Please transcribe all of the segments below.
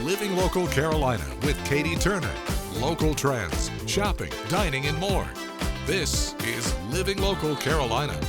Living Local Carolina with Katie Turner. Local trends, shopping, dining, and more. This is Living Local Carolina.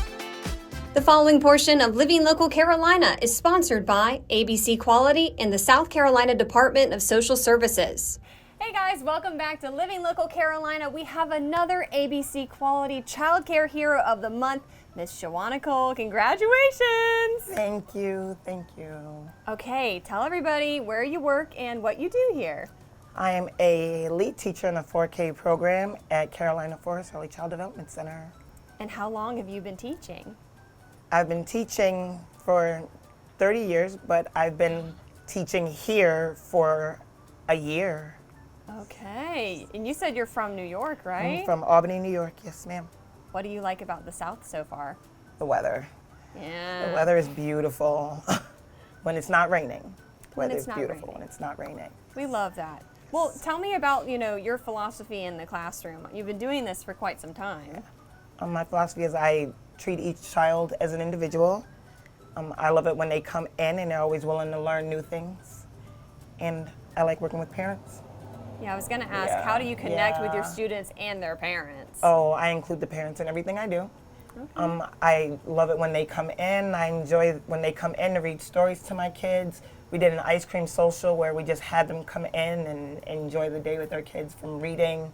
The following portion of Living Local Carolina is sponsored by ABC Quality and the South Carolina Department of Social Services. Hey guys, welcome back to Living Local Carolina. We have another ABC Quality Child Care Hero of the Month, Miss Shawana Cole. Congratulations! Thank you, thank you. Okay, tell everybody where you work and what you do here. I am a lead teacher in the 4K program at Carolina Forest Early Child Development Center. And how long have you been teaching? I've been teaching for 30 years, but I've been teaching here for a year. Okay, and you said you're from New York, right? I'm from Albany, New York, yes ma'am. What do you like about the South so far? The weather. Yeah. The weather is beautiful when it's not raining. The When weather it's is not beautiful raining. when it's not raining. We love that. Well, tell me about, your philosophy in the classroom. You've been doing this for quite some time. My philosophy is I treat each child as an individual. I love it when they come in and they're always willing to learn new things. And I like working with parents. Yeah, I was going to ask, Yeah, how do you connect with your yeah. students and their parents? Oh, I include the parents in everything I do. I love it when they come in. I enjoy when they come in to read stories to my kids. We did an ice cream social where we just had them come in and enjoy the day with their kids, from reading,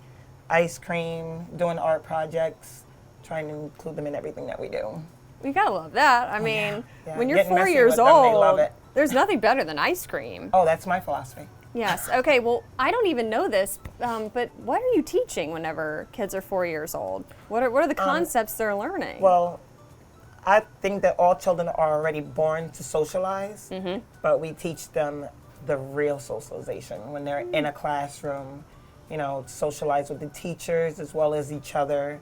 ice cream, doing art projects, trying to include them in everything that we do. You got to love that. I mean, yeah. when you're Getting 4 messy years with them, they love old, it. there's nothing better than ice cream. Oh, that's my philosophy. Yes. Okay. Well, I don't even know this, but what are you teaching whenever kids are 4 years old? What are the concepts they're learning? Well, I think that all children are already born to socialize, but we teach them the real socialization when they're in a classroom, socialize with the teachers as well as each other,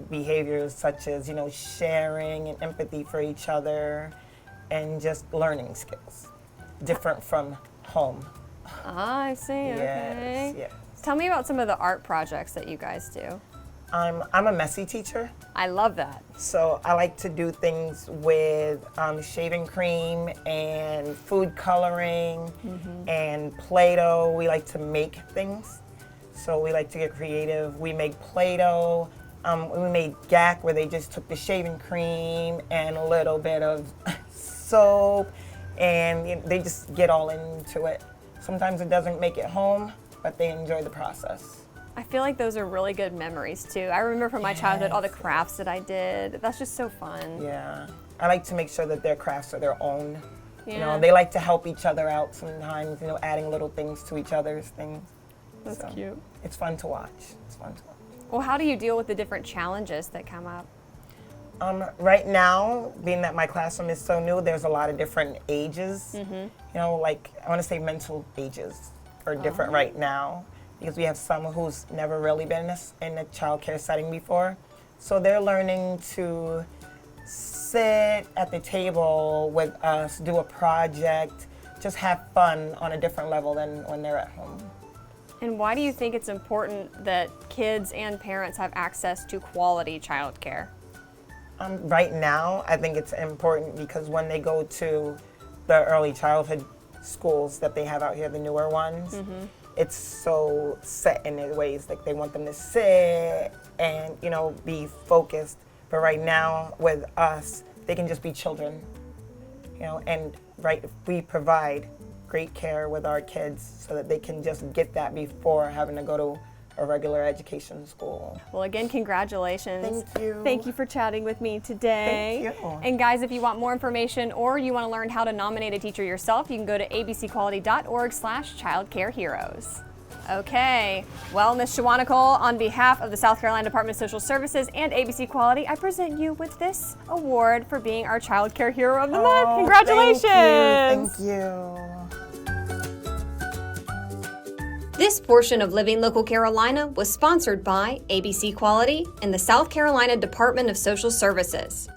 behaviors such as, sharing and empathy for each other and just learning skills, different from home. I see. Okay. Yes. Tell me about some of the art projects that you guys do. I'm a messy teacher. I love that. So I like to do things with shaving cream and food coloring and Play-Doh. We like to make things. So we like to get creative. We make Play-Doh. We made GAC, where they just took the shaving cream and a little bit of soap, and they just get all into it. Sometimes it doesn't make it home, but they enjoy the process. I feel like those are really good memories too. I remember from my childhood all the crafts that I did. That's just so fun. Yeah. I like to make sure that their crafts are their own. Yeah. They like to help each other out sometimes, adding little things to each other's things. That's So, cute. It's fun to watch. It's fun to watch. Well, how do you deal with the different challenges that come up? Right now, being that my classroom is so new, there's a lot of different ages. Like I want to say mental ages are different right now, because we have some who's never really been in a child care setting before. So they're learning to sit at the table with us, do a project, just have fun on a different level than when they're at home. And why do you think it's important that kids and parents have access to quality child care? Right now, I think it's important because when they go to the early childhood schools that they have out here, the newer ones, it's so set in their ways. Like, they want them to sit and, be focused. But right now, with us, they can just be children, and we provide great care with our kids so that they can just get that before having to go to a regular education school. Well, again, congratulations. Thank you. Thank you for chatting with me today. Thank you. And guys, if you want more information or you want to learn how to nominate a teacher yourself, you can go to abcquality.org/childcareheroes. Okay, well, Ms. Shawana Cole, on behalf of the South Carolina Department of Social Services and ABC Quality, I present you with this award for being our Child Care Hero of the Month. Congratulations! Thank you. This portion of Living Local Carolina was sponsored by ABC Quality and the South Carolina Department of Social Services.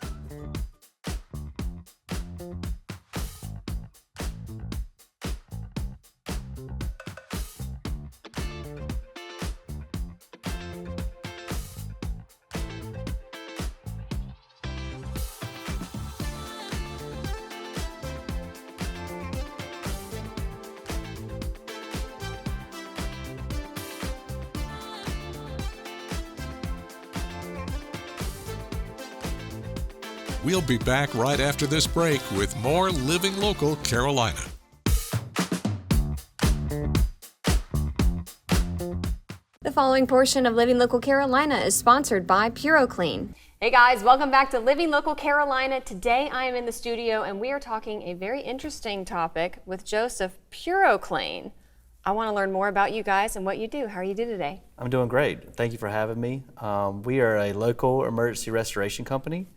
We'll be back right after this break with more Living Local Carolina. The following portion of Living Local Carolina is sponsored by PuroClean. Hey guys, welcome back to Living Local Carolina. Today I am in the studio and we are talking a very interesting topic with Joseph, PuroClean. I want to learn more about you guys and what you do. How are you doing today? I'm doing great. Thank you for having me. We are a local emergency restoration company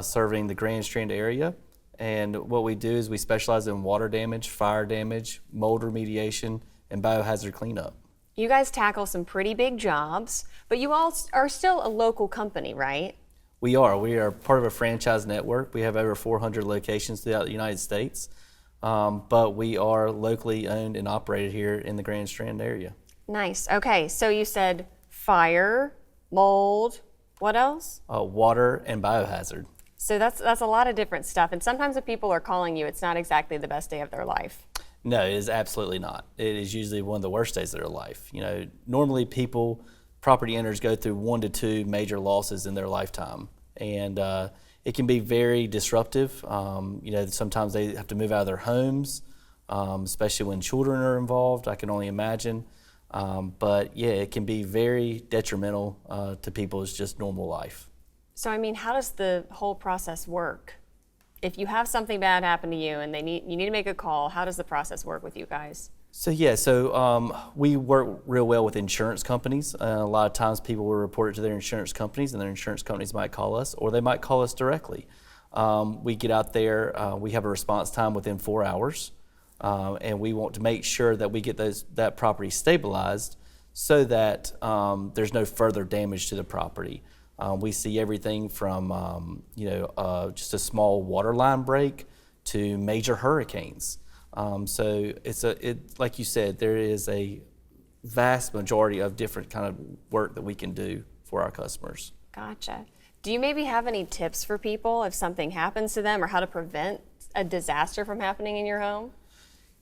serving the Grand Strand area. And what we do is we specialize in water damage, fire damage, mold remediation, and biohazard cleanup. You guys tackle some pretty big jobs, but you all are still a local company, right? We are. We are part of a franchise network. We have over 400 locations throughout the United States, but we are locally owned and operated here in the Grand Strand area. Nice. Okay, so you said fire, mold, what else? Water and biohazard. So that's a lot of different stuff, and sometimes when people are calling you, it's not exactly the best day of their life. No, it is absolutely not. It is usually one of the worst days of their life. You know, normally property owners go through 1 to 2 major losses in their lifetime, and it can be very disruptive. You know, sometimes they have to move out of their homes, especially when children are involved. I can only imagine. But yeah, it can be very detrimental to people's just normal life. So I mean, how does the whole process work? If you have something bad happen to you and you need to make a call, how does the process work with you guys? So we work real well with insurance companies. A lot of times people will report it to their insurance companies, and their insurance companies might call us, or they might call us directly. We get out there, we have a response time within 4 hours, and we want to make sure that we get that property stabilized so that there's no further damage to the property. We see everything from just a small water line break to major hurricanes. So it's like you said, there is a vast majority of different kind of work that we can do for our customers. Gotcha. Do you maybe have any tips for people if something happens to them, or how to prevent a disaster from happening in your home?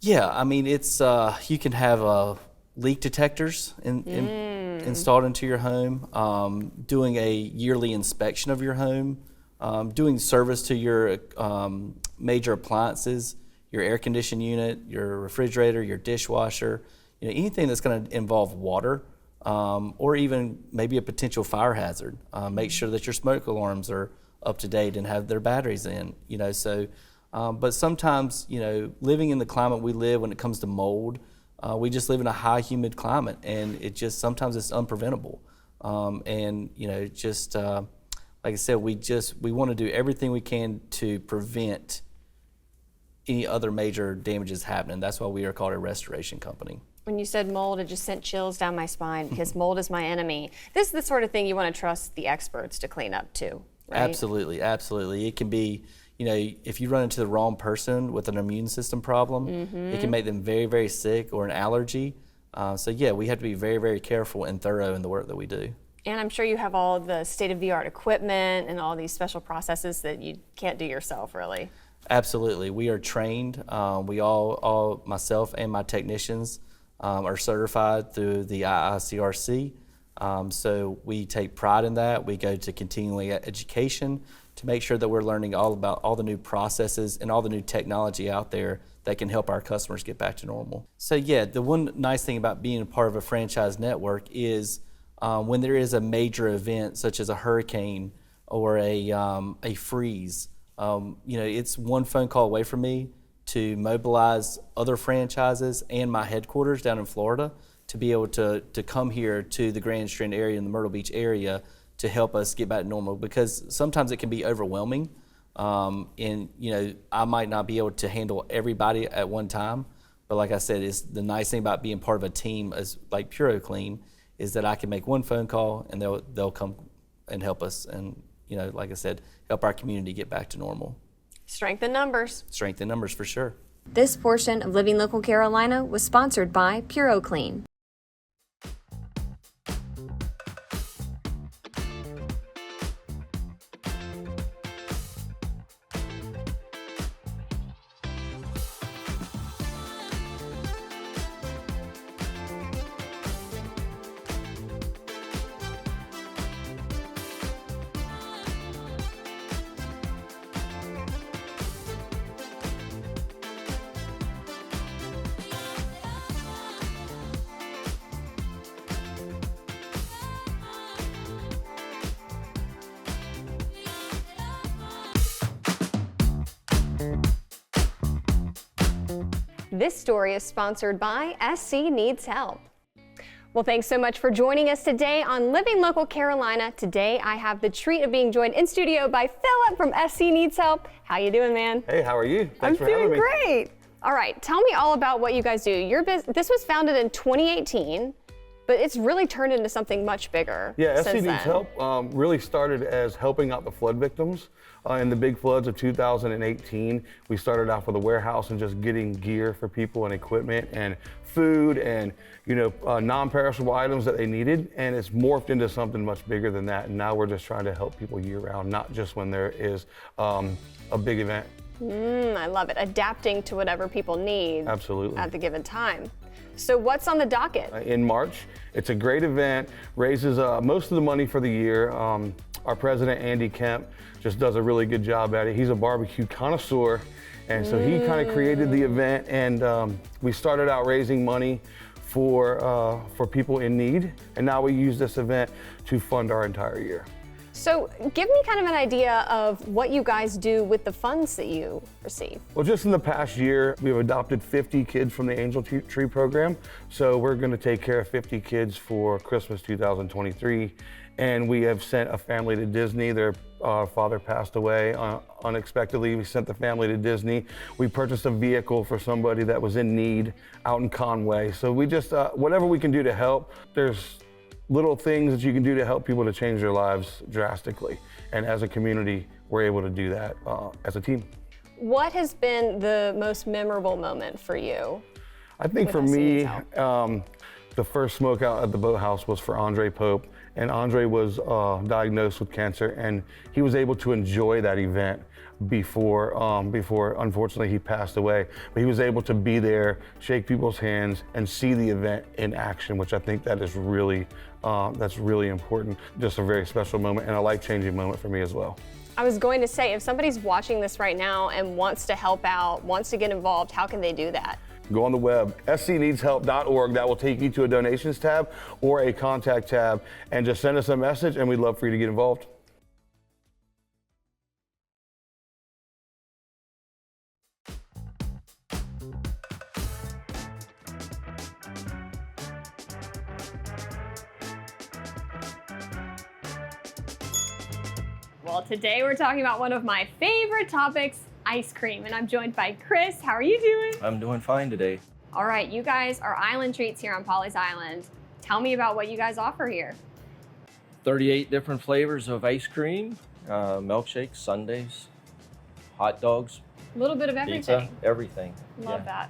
Yeah, I mean, it's you can have leak detectors installed into your home, doing a yearly inspection of your home, doing service to your major appliances, your air conditioning unit, your refrigerator, your dishwasher, anything that's going to involve water, or even maybe a potential fire hazard. Make sure that your smoke alarms are up to date and have their batteries in, but sometimes, living in the climate we live when it comes to mold, we just live in a high humid climate, and sometimes it's unpreventable. Like I said, we want to do everything we can to prevent any other major damages happening. That's why we are called a restoration company. When you said mold, it just sent chills down my spine because mold is my enemy. This is the sort of thing you want to trust the experts to clean up too, right? Absolutely, absolutely. It can be, if you run into the wrong person with an immune system problem, it can make them very, very sick, or an allergy. We have to be very, very careful and thorough in the work that we do. And I'm sure you have all the state-of-the-art equipment and all these special processes that you can't do yourself, really. Absolutely. We are trained. We all, myself and my technicians, are certified through the IICRC. So we take pride in that. We go to continuing education to make sure that we're learning all about all the new processes and all the new technology out there that can help our customers get back to normal. So the one nice thing about being a part of a franchise network is when there is a major event such as a hurricane or a freeze, it's one phone call away from me to mobilize other franchises and my headquarters down in Florida to be able to come here to the Grand Strand area and the Myrtle Beach area to help us get back to normal, because sometimes it can be overwhelming. I might not be able to handle everybody at one time, but like I said, it's the nice thing about being part of a team as like PuroClean is that I can make one phone call and they'll come and help us, and like I said, help our community get back to normal. Strength in numbers. Strength in numbers for sure. This portion of Living Local Carolina was sponsored by PuroClean. This story is sponsored by SC Needs Help. Well, thanks so much for joining us today on Living Local Carolina. Today, I have the treat of being joined in studio by Philip from SC Needs Help. How you doing, man? Hey, how are you? Thanks for having me. I'm doing great. All right, tell me all about what you guys do. This was founded in 2018, but it's really turned into something much bigger. Yeah, SC since Needs then. Help really started as helping out the flood victims. In the big floods of 2018, we started off with a warehouse and just getting gear for people and equipment and food and non-perishable items that they needed, and it's morphed into something much bigger than that. And now we're just trying to help people year-round, not just when there is a big event. I love it. Adapting to whatever people need. Absolutely. At the given time. So what's on the docket? In March, it's a great event, raises most of the money for the year. Our president, Andy Kemp, just does a really good job at it. He's a barbecue connoisseur, and so he kind of created the event, and we started out raising money for people in need, and now we use this event to fund our entire year. So give me kind of an idea of what you guys do with the funds that you receive. Well, just in the past year, we've adopted 50 kids from the Angel Tree program. So we're going to take care of 50 kids for Christmas 2023. And we have sent a family to Disney. Their father passed away unexpectedly. We sent the family to Disney. We purchased a vehicle for somebody that was in need out in Conway. So we just, whatever we can do to help, there's little things that you can do to help people to change their lives drastically. And as a community, we're able to do that as a team. What has been the most memorable moment for you? I think for me, the first smoke out at the boathouse was for Andre Pope. And Andre was diagnosed with cancer, and he was able to enjoy that event before unfortunately he passed away. But he was able to be there, shake people's hands, and see the event in action, which I think that is really, that's really important. Just a very special moment and a life-changing moment for me as well. I was going to say, if somebody's watching this right now and wants to help out, wants to get involved, how can they do that? Go on the web, scneedshelp.org. That will take you to a donations tab or a contact tab, and just send us a message, and we'd love for you to get involved. Well, today we're talking about one of my favorite topics, ice cream, and I'm joined by Chris. How are you doing? I'm doing fine today. All right, you guys are Island Treats here on Pawleys Island. Tell me about what you guys offer here. 38 different flavors of ice cream, milkshakes, sundaes, hot dogs, a little bit of everything. Pizza, everything. Love that.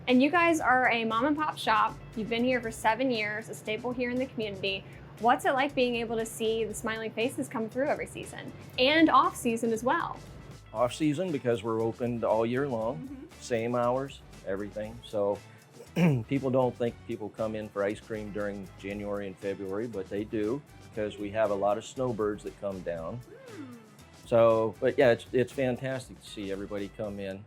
And you guys are a mom and pop shop. You've been here for 7 years, a staple here in the community. What's it like being able to see the smiling faces come through every season and off season as well? Off season because we're open all year long, same hours, everything. So people don't think people come in for ice cream during January and February, but they do because we have a lot of snowbirds that come down. So, but yeah, it's fantastic to see everybody come in.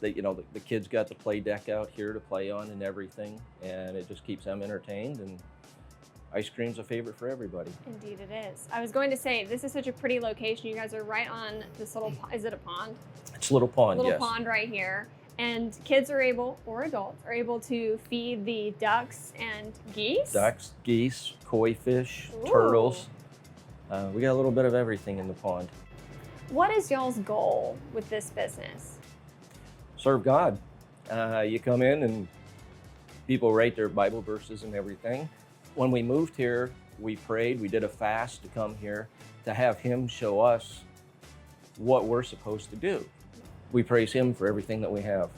The kids got the play deck out here to play on and everything, and it just keeps them entertained, and ice cream's a favorite for everybody. Indeed it is. I was going to say, this is such a pretty location. You guys are right on this little, is it a pond? It's a little pond, yes. Little pond right here. And kids are able, or adults, are able to feed the ducks and geese? Ducks, geese, koi fish, turtles. We got a little bit of everything in the pond. What is y'all's goal with this business? Serve God. You come in and people write their Bible verses and everything. When we moved here, we prayed, we did a fast to come here to have Him show us what we're supposed to do. We praise Him for everything that we have.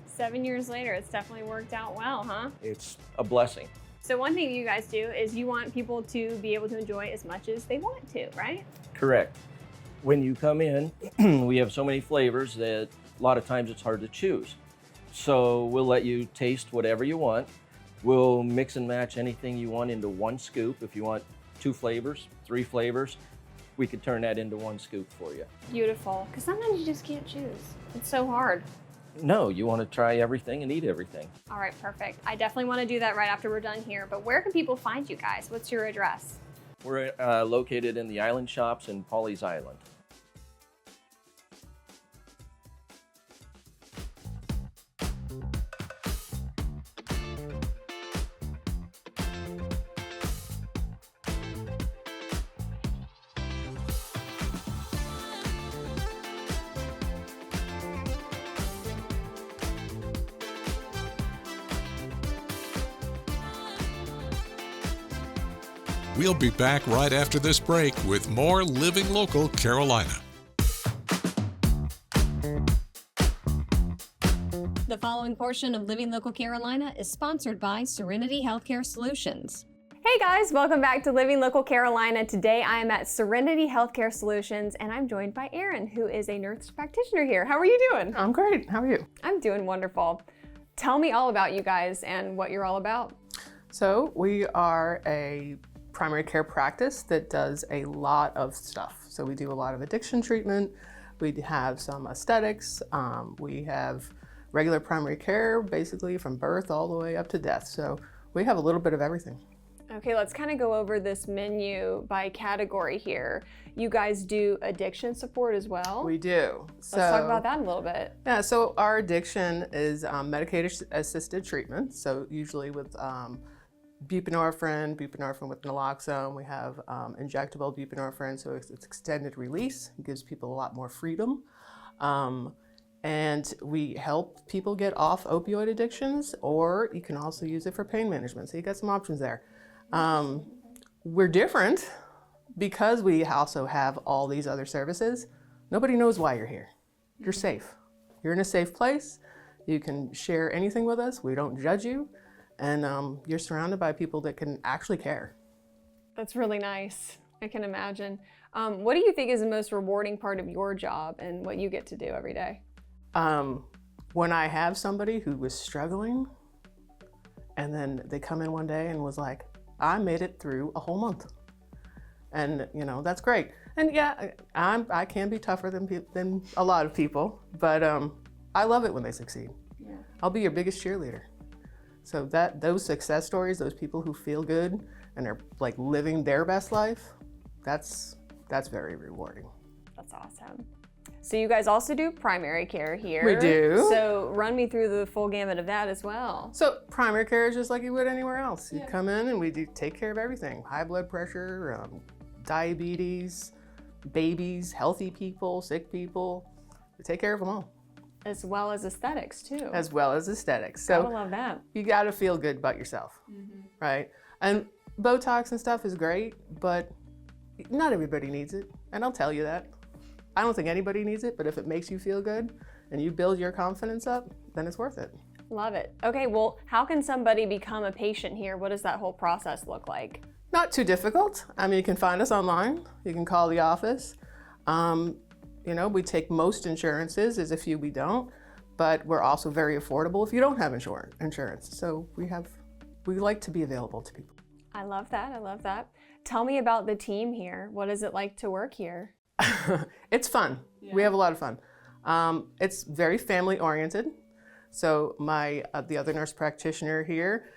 7 years later, it's definitely worked out well, huh? It's a blessing. So one thing you guys do is you want people to be able to enjoy as much as they want to, right? Correct. When you come in, we have so many flavors that a lot of times it's hard to choose. So we'll let you taste whatever you want. We'll mix and match anything you want into one scoop. If you want 2 flavors, 3 flavors, we could turn that into one scoop for you. Beautiful, because sometimes you just can't choose. It's so hard. No, you want to try everything and eat everything. All right, perfect. I definitely want to do that right after we're done here, but where can people find you guys? What's your address? We're located in the Island Shops in Pawleys Island. We'll be back right after this break with more Living Local Carolina. The following portion of Living Local Carolina is sponsored by Serenity Healthcare Solutions. Hey guys, welcome back to Living Local Carolina. Today I am at Serenity Healthcare Solutions and I'm joined by Erin, who is a nurse practitioner here. How are you doing? I'm great. How are you? I'm doing wonderful. Tell me all about you guys and what you're all about. So we are a primary care practice that does a lot of stuff. So we do a lot of addiction treatment. We have some aesthetics. We have regular primary care, basically from birth all the way up to death. So we have a little bit of everything. Okay, let's kind of go over this menu by category here. You guys do addiction support as well? We do. Let's talk about that a little bit. Yeah, so our addiction is medication-assisted treatment. So usually with buprenorphine with naloxone. We have injectable buprenorphine, so it's extended release. It gives people a lot more freedom. And we help people get off opioid addictions, or you can also use it for pain management. So you got some options there. We're different because we also have all these other services. Nobody knows why you're here. You're safe. You're in a safe place. You can share anything with us. We don't judge you. And you're surrounded by people that can actually care. That's really nice. I can imagine. What do you think is the most rewarding part of your job and what you get to do every day? When I have somebody who was struggling and then they come in one day and was like, I made it through a whole month. And you know, that's great. And yeah, I can be tougher than a lot of people, but I love it when they succeed. Yeah. I'll be your biggest cheerleader. So those success stories, those people who feel good and are like living their best life, that's very rewarding. That's awesome. So you guys also do primary care here. We do. So run me through the full gamut of that as well. So primary care is just like you would anywhere else. You come in and we do take care of everything. High blood pressure, diabetes, babies, healthy people, sick people. We take care of them all. As well as aesthetics too. As well as aesthetics. So I love that. You gotta feel good about yourself, right? And Botox and stuff is great, but not everybody needs it. And I'll tell you that. I don't think anybody needs it, but if it makes you feel good and you build your confidence up, then it's worth it. Love it. Okay, well, how can somebody become a patient here? What does that whole process look like? Not too difficult. I mean, you can find us online. You can call the office. You know, we take most insurances. There's a few we don't, but we're also very affordable if you don't have insurance. So we like to be available to people. I love that. I love that. Tell me about the team here. What is it like to work here? It's fun. Yeah. We have a lot of fun. It's very family oriented. So the other nurse practitioner here,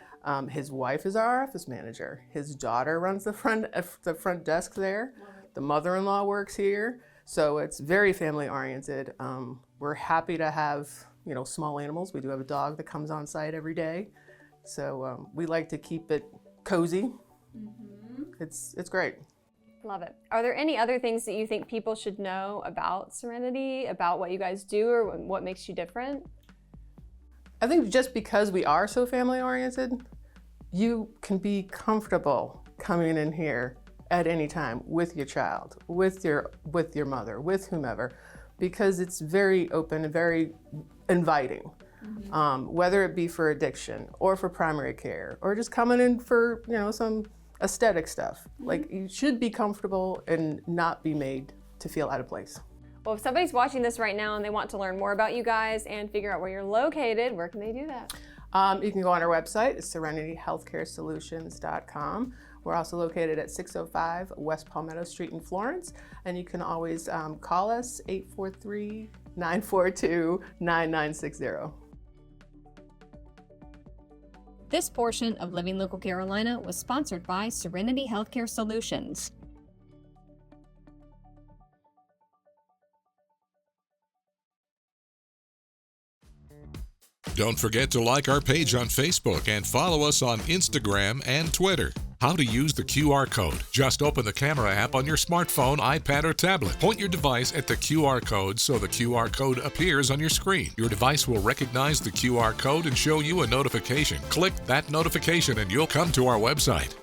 his wife is our office manager. His daughter runs the front desk there. The mother-in-law works here. So it's very family oriented. We're happy to have, you know, small animals. We do have a dog that comes on site every day. So we like to keep it cozy. It's great. Love it. Are there any other things that you think people should know about Serenity, about what you guys do or what makes you different? I think just because we are so family oriented, you can be comfortable coming in here at any time with your child, with your mother, with whomever, because it's very open and very inviting. Whether it be for addiction or for primary care or just coming in for, you know, some aesthetic stuff. Like, you should be comfortable and not be made to feel out of place. Well, if somebody's watching this right now and they want to learn more about you guys and figure out where you're located, where can they do that? You can go on our website, it's serenityhealthcaresolutions.com. We're also located at 605 West Palmetto Street in Florence, and you can always call us 843-942-9960. This portion of Living Local Carolina was sponsored by Serenity Healthcare Solutions. Don't forget to like our page on Facebook and follow us on Instagram and Twitter. How to use the QR code. Just open the camera app on your smartphone, iPad, or tablet. Point your device at the QR code so the QR code appears on your screen. Your device will recognize the QR code and show you a notification. Click that notification and you'll come to our website.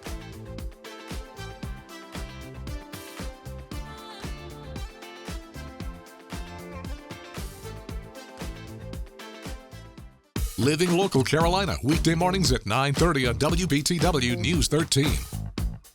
Living Local Carolina, weekday mornings at 9:30 on WBTW News 13.